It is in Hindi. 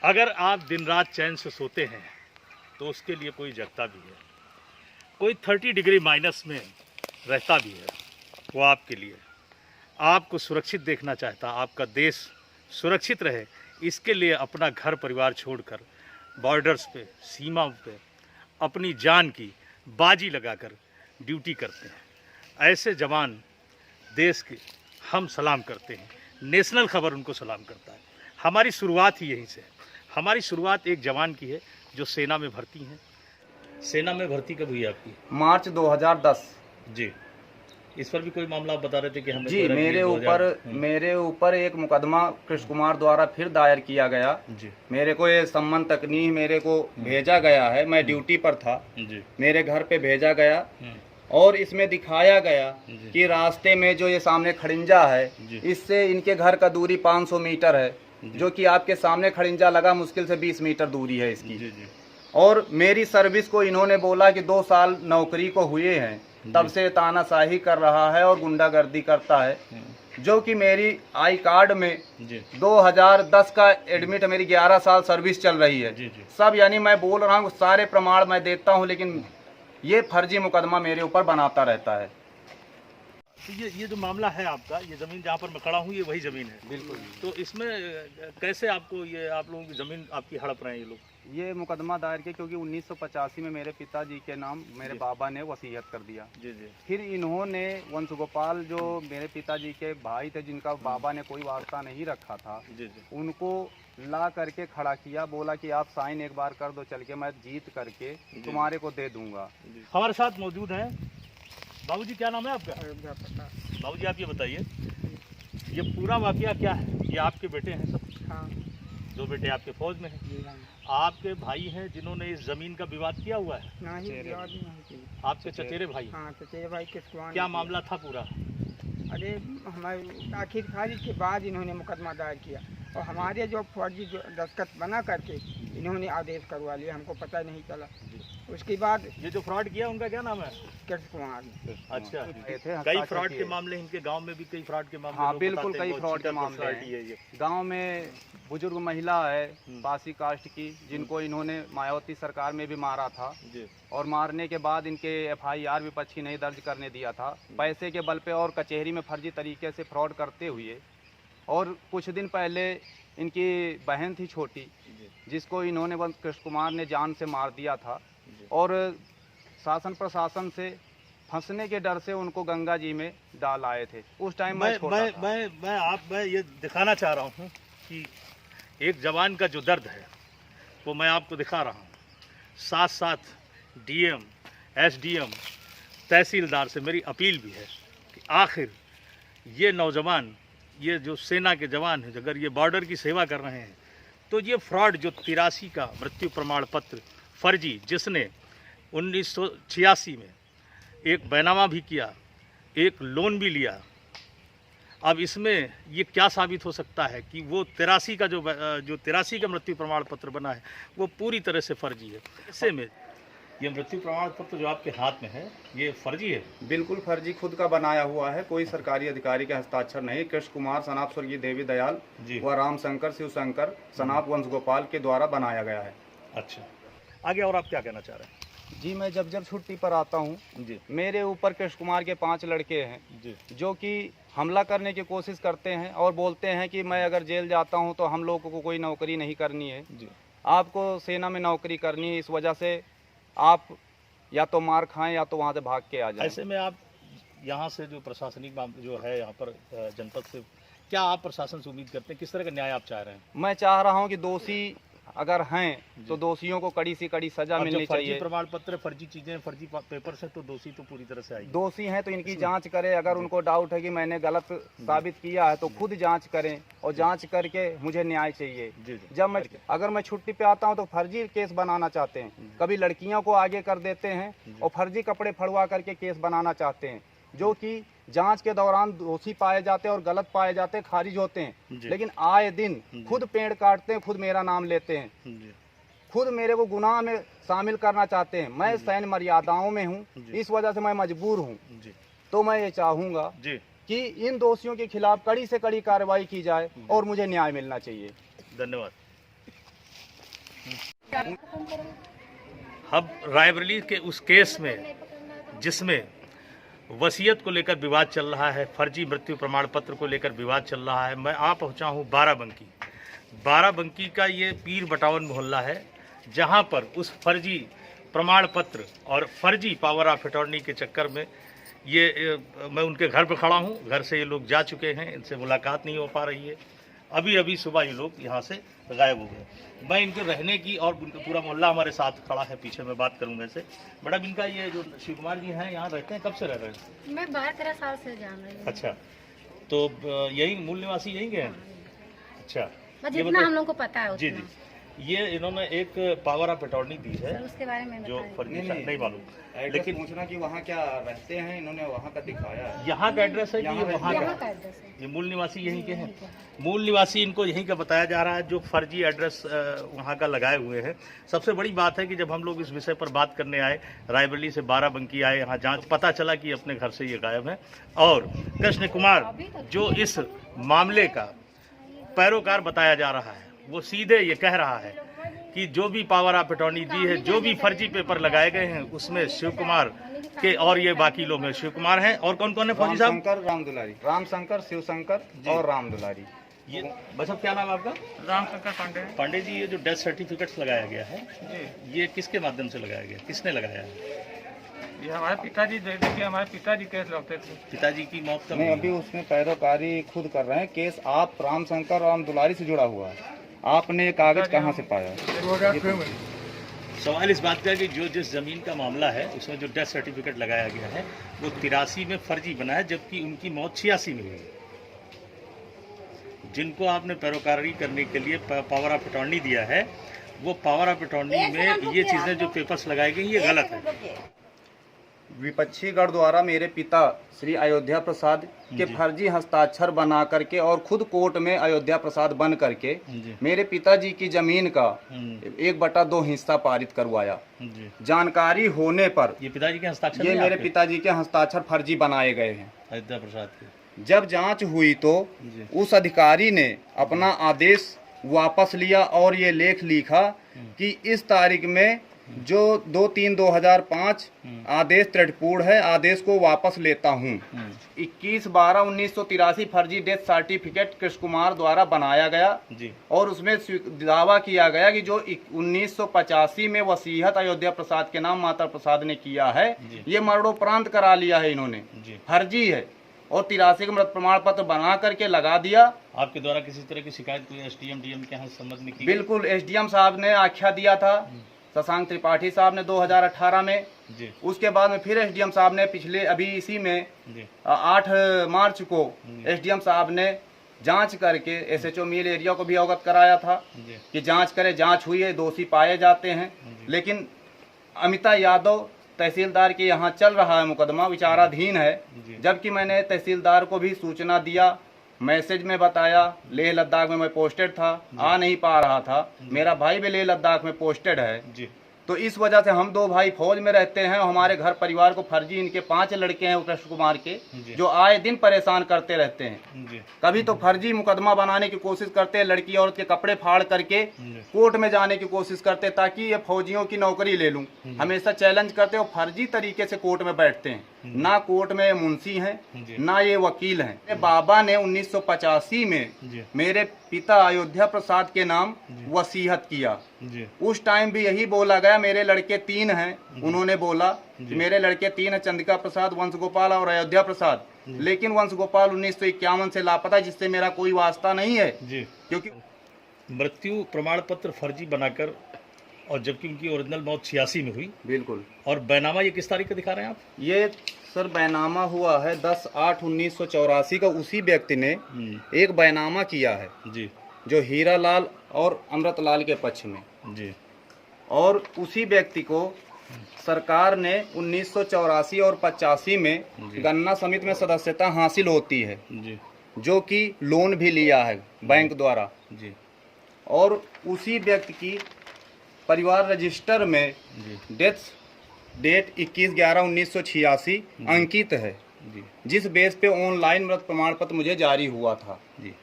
अगर आप दिन रात चैन से सोते हैं तो उसके लिए कोई जगता भी है, कोई 30 डिग्री माइनस में रहता भी है, वो आपके लिए आपको सुरक्षित देखना चाहता, आपका देश सुरक्षित रहे, इसके लिए अपना घर परिवार छोड़कर बॉर्डर्स पे, सीमा पे अपनी जान की बाजी लगाकर ड्यूटी करते हैं। ऐसे जवान देश के हम सलाम करते हैं, नेशनल खबर उनको सलाम करता है। हमारी शुरुआत ही यहीं से है। हमारी शुरुआत एक जवान की है जो सेना में भर्ती हैं। सेना में भर्ती कब हुई आपकी? मार्च 2010। जी, इस पर भी कोई मामला आप बता रहे थे कि हमें जी, मेरे ऊपर एक मुकदमा कृष्ण कुमार द्वारा फिर दायर किया गया। जी, मेरे को ये सम्मन तक नहीं मेरे को भेजा गया है। मैं ड्यूटी पर था, जी, मेरे घर पे भेजा गया और इसमें दिखाया गया कि रास्ते में जो ये सामने खड़िंजा है, इससे इनके घर का दूरी 500 मीटर है, जो कि आपके सामने खड़िंजा लगा मुश्किल से 20 मीटर दूरी है इसकी। और मेरी सर्विस को इन्होंने बोला कि 2 साल नौकरी को हुए हैं, तब से तानाशाही कर रहा है और गुंडागर्दी करता है, जो कि मेरी आई कार्ड में 2010 का एडमिट, मेरी 11 साल सर्विस चल रही है। सब यानी मैं बोल रहा हूँ, सारे प्रमाण मैं देता हूँ, लेकिन ये फर्जी मुकदमा मेरे ऊपर बनाता रहता है। तो ये जो मामला है आपका, ये ज़मीन जहाँ पर मैं खड़ा हूँ ये वही ज़मीन है? बिल्कुल। तो इसमें कैसे आपको ये आप लोगों की ज़मीन आपकी हड़प रहे हैं ये लोग? ये मुकदमा दायर किया क्योंकि 1985 में मेरे पिताजी के नाम मेरे बाबा ने वसीयत कर दिया। जी जी। फिर इन्होंने वंश गोपाल, जो मेरे पिताजी के भाई थे, जिनका बाबा ने कोई वास्ता नहीं रखा था, जी जी, उनको ला करके खड़ा किया, बोला कि आप साइन एक बार कर दो, चल के मैं जीत करके तुम्हारे को दे दूंगा। हमारे साथ मौजूद हैं बाबूजी। क्या नाम है आपका? बाबूजी आप ये बताइए, ये पूरा वाकया क्या है? ये आपके बेटे हैं सब? हाँ। 2 बेटे आपके फौज में हैं। आपके भाई हैं जिन्होंने इस जमीन का विवाद किया हुआ है? नहीं, आपके चचेरे भाई? हाँ, चचेरे भाई किसको? क्या मामला था पूरा? अरे हमारे आखिर खारिज के बाद इन्होंने मुकदमा दायर किया और हमारे जो फौजी जो दस्तखत बना करके इन्होंने आदेश करवा लिया, हमको पता नहीं चला। उसके बाद ये जो फ्रॉड किया उनका क्या नाम है? कृष्ण कुमार। अच्छा, कई फ्रॉड के मामले इनके गांव में भी, कई फ्रॉड के मामले? हाँ बिल्कुल, कई फ्रॉड के मामले हैं। गांव में बुजुर्ग महिला है पासी कास्ट की, जिनको इन्होंने मायावती सरकार में भी मारा था और मारने के बाद इनके FIR विपक्षी नहीं दर्ज करने दिया था, पैसे के बल पे और कचहरी में फर्जी तरीके से फ्रॉड करते हुए। और कुछ दिन पहले इनकी बहन थी छोटी, जिसको इन्होंने कृष्ण कुमार ने जान से मार दिया था और शासन प्रशासन से फंसने के डर से उनको गंगा जी में डाल आए थे। उस टाइम मैं ये दिखाना चाह रहा हूँ कि एक जवान का जो दर्द है वो मैं आपको दिखा रहा हूँ। साथ साथ DM, SDM, तहसीलदार से मेरी अपील भी है कि आखिर ये नौजवान, ये जो सेना के जवान हैं, अगर ये बॉर्डर की सेवा कर रहे हैं तो ये फ्रॉड जो 83 का मृत्यु प्रमाण पत्र फर्जी, जिसने 1986 में एक बैनामा भी किया, एक लोन भी लिया, अब इसमें ये क्या साबित हो सकता है कि वो 83 का जो 83 का मृत्यु प्रमाण पत्र बना है वो पूरी तरह से फर्जी है। ऐसे में ये मृत्यु प्रमाण पत्र जो आपके हाथ में है ये फर्जी है? बिल्कुल फर्जी, खुद का बनाया हुआ है, कोई सरकारी अधिकारी का हस्ताक्षर नहीं। कृष्ण कुमार सनाप स्वर्गीय देवी दयाल व राम शंकर शिव शंकर सनाप वंश गोपाल के द्वारा बनाया गया है। अच्छा, आगे और आप क्या कहना चाह रहे हैं? जी, मैं जब छुट्टी पर आता हूँ, मेरे ऊपर कृष्ण कुमार के 5 लड़के हैं जो कि हमला करने की कोशिश करते हैं और बोलते हैं कि मैं अगर जेल जाता हूँ तो हम लोगों को कोई नौकरी नहीं करनी है, आपको सेना में नौकरी करनी है, इस वजह से आप या तो मार खाएं या तो वहाँ से भाग के आ जाएं। ऐसे में आप यहाँ से जो प्रशासनिक मामले जो है यहाँ पर जनपद से, क्या आप प्रशासन से उम्मीद करते हैं, किस तरह का न्याय आप चाह रहे हैं? मैं चाह रहा हूँ कि दोषी अगर हैं तो दोषियों को कड़ी से कड़ी सजा मिलनी चाहिए। फर्जी प्रमाण पत्र, फर्जी चीजें, फर्जी पेपर से तो दोषी तो पूरी तरह से आएगी। दोषी हैं तो इनकी जांच करें, अगर उनको डाउट है कि मैंने गलत साबित किया है तो खुद जांच करें और जांच करके मुझे न्याय चाहिए। जब अगर मैं छुट्टी पे आता हूं तो फर्जी केस बनाना चाहते हैं, कभी लड़कियों को आगे कर देते हैं और फर्जी कपड़े फड़वा करके केस बनाना चाहते हैं, जो कि जांच के दौरान दोषी पाए जाते हैं और गलत पाए जाते हैं, खारिज होते हैं। लेकिन आए दिन खुद पेड़ काटते हैं, खुद मेरा नाम लेते हैं, खुद मेरे को गुनाह में शामिल करना चाहते हैं। मैं सैन्य मर्यादाओं में हूँ, इस वजह से मैं मजबूर हूँ। तो मैं ये चाहूँगा कि इन दोषियों के खिलाफ कड़ी से कड़ी कार्रवाई की जाए और मुझे न्याय मिलना चाहिए। धन्यवाद। अब रायबरेली के उस केस में जिसमें वसीयत को लेकर विवाद चल रहा है, फर्जी मृत्यु प्रमाण पत्र को लेकर विवाद चल रहा है, मैं आ पहुंचा हूं बाराबंकी का ये पीर बटावन मोहल्ला है, जहां पर उस फर्जी प्रमाण पत्र और फर्जी पावर ऑफ अटॉर्नी के चक्कर में मैं उनके घर पर खड़ा हूं। घर से ये लोग जा चुके हैं, इनसे मुलाकात नहीं हो पा रही है। अभी सुबह ये लोग यहाँ से गायब हो गए। मैं इनके रहने की और उनका पूरा मोहल्ला हमारे साथ खड़ा है, पीछे मैं बात करूँगा इसे। मैडम, इनका ये जो शिव कुमार जी हैं, यहाँ रहते हैं, कब से रह रहे हैं? मैं 12-13 साल से जान रही हूँ। अच्छा, तो यही मूल निवासी यहीं के हैं? अच्छा, जितना हम लोग को पता है जी उतना। जी, ये इन्होंने एक पावर ऑफ अटॉर्नी दी है उसके बारे में जो बताएं। फर्जी नहीं मालूम, लेकिन पूछना कि वहाँ क्या रहते हैं, इन्होंने वहाँ का दिखाया है। यहाँ का एड्रेस है कि ये वहाँ यहाँ का? का एड्रेस है। ये मूल निवासी यहीं के हैं। मूल निवासी इनको यहीं का बताया जा रहा है, जो फर्जी एड्रेस वहाँ का लगाए हुए हैं। सबसे बड़ी बात है कि जब हम लोग इस विषय पर बात करने आए, रायबरेली से बाराबंकी आए, यहाँ जांच पता चला कि अपने घर से ये गायब है। और कृष्ण कुमार जो इस मामले का पैरोकार बताया जा रहा है, वो सीधे ये कह रहा है कि जो भी पावर ऑफ अटॉर्नी दी है, जो भी फर्जी पेपर लगाए गए हैं, उसमें शिव कुमार के और ये बाकी लोग हैं। शिव कुमार हैं और कौन कौन है फौजी साहब? शंकर, राम दुलारी, राम शंकर, शिव शंकर और राम दुलारी। ये बस क्या नाम है आपका? राम शंकर पांडे। पांडे जी, ये जो डेथ सर्टिफिकेट्स लगाया गया है, ये किसके माध्यम से लगाया गया, किसने लगाया है? ये हमारे पिताजी देखिए, हमारे पिताजी केस लड़ते थे। पिताजी की मौत कब नहीं, हुई? अभी उसमें पैरोकारी खुद कर रहे हैं। केस आप राम शंकर, राम दुलारी से जुड़ा हुआ है। आपने ये कागज कहाँ से पाया? सवाल इस बात का है कि जो जिस जमीन का मामला है, उसमें जो डेथ सर्टिफिकेट लगाया गया है, वो 83 में फर्जी बना है, जबकि उनकी मौत 86 में हुई है। जिनको आपने पैरोकारी करने के लिए पावर ऑफ अटॉर्नी दिया है, वो पावर ऑफ अटॉर्नी में ये चीज़ें जो पेपर्स लगाई गई, ये गलत है। विपक्षी गढ़ द्वारा मेरे पिता श्री अयोध्या प्रसाद के फर्जी हस्ताक्षर बना करके और खुद कोर्ट में अयोध्या प्रसाद बन करके मेरे पिताजी की जमीन का 1/2 हिस्सा पारित करवाया। जानकारी होने पर ये पिताजी के हस्ताक्षर ये नहीं मेरे आपके? पिताजी के हस्ताक्षर फर्जी बनाए गए हैं। अयोध्या प्रसाद के जब जांच हुई तो उस अधिकारी ने अपना आदेश वापस लिया और ये लेख लिखा कि इस तारीख में जो 2/3/2005 आदेश त्रुटिपूर्ण है, आदेश को वापस लेता हूँ। 21/12/1983 फर्जी डेथ सर्टिफिकेट कृष्ण कुमार द्वारा बनाया गया जी। और उसमें दावा किया गया कि जो 1985 में वसीयत अयोध्या प्रसाद के नाम माता प्रसाद ने किया है, ये मरणोपरांत करा लिया है इन्होंने, फर्जी है। और 83 का मृत प्रमाण पत्र बना करके लगा दिया। आपके द्वारा किसी तरह की शिकायत कोई एसडीएम डीएम के यहाँ संबंध में की? बिल्कुल, एसडीएम साहब ने आख्या दिया था, शशांक त्रिपाठी साहब ने 2018 में जी। उसके बाद में फिर एसडीएम साहब ने पिछले अभी इसी में 8 मार्च को एसडीएम साहब ने जांच करके एसएचओ मिल एरिया को भी अवगत कराया था कि जांच करे। जांच हुई है, दोषी पाए जाते हैं। लेकिन अमिता यादव तहसीलदार के यहाँ चल रहा है मुकदमा, विचाराधीन है। जबकि मैंने तहसीलदार को भी सूचना दिया, मैसेज में बताया। लेह लद्दाख में मैं पोस्टेड था, आ नहीं पा रहा था। मेरा भाई भी लेह लद्दाख में पोस्टेड है जी। तो इस वजह से हम 2 भाई फौज में रहते हैं। हमारे घर परिवार को फर्जी इनके 5 लड़के हैं कृष्ण कुमार के, जो आए दिन परेशान करते रहते हैं। कभी तो फर्जी मुकदमा बनाने की कोशिश करते हैं, लड़की औरत के कपड़े फाड़ करके कोर्ट में जाने की कोशिश करते ताकि ये फौजियों की नौकरी ले लूं। हमेशा चैलेंज करते और फर्जी तरीके से कोर्ट में बैठते हैं। ना कोर्ट में मुंशी हैं, ना ये वकील हैं। मेरे बाबा ने 1985 में मेरे पिता अयोध्या प्रसाद के नाम वसीयत किया। उस टाइम भी यही बोला गया, मेरे लड़के 3 हैं। उन्होंने बोला कि मेरे लड़के 3 हैं, चंद्रिका प्रसाद, वंश गोपाल और अयोध्या प्रसाद। लेकिन वंश गोपाल 1951 से लापता, जिससे मेरा कोई वास्ता नहीं है। क्योंकि मृत्यु प्रमाण पत्र फर्जी बनाकर, और जबकि उनकी ओरिजिनल मौत 86 में हुई। बिल्कुल। और बैनामा ये किस तारीख का दिखा रहे हैं आप? ये सर बैनामा हुआ है 10/8/1984 का। उसी व्यक्ति ने एक बैनामा किया है जी, जो हीरा लाल और अमृत लाल के पक्ष में जी। और उसी व्यक्ति को सरकार ने 1984 और 85 में गन्ना समिति में सदस्यता हासिल होती है जी, जो कि लोन भी लिया है बैंक द्वारा जी। और उसी व्यक्ति की परिवार रजिस्टर में डेट 21/11/1986 अंकित है, जिस बेस पे ऑनलाइन मृत प्रमाण पत्र मुझे जारी हुआ था जी।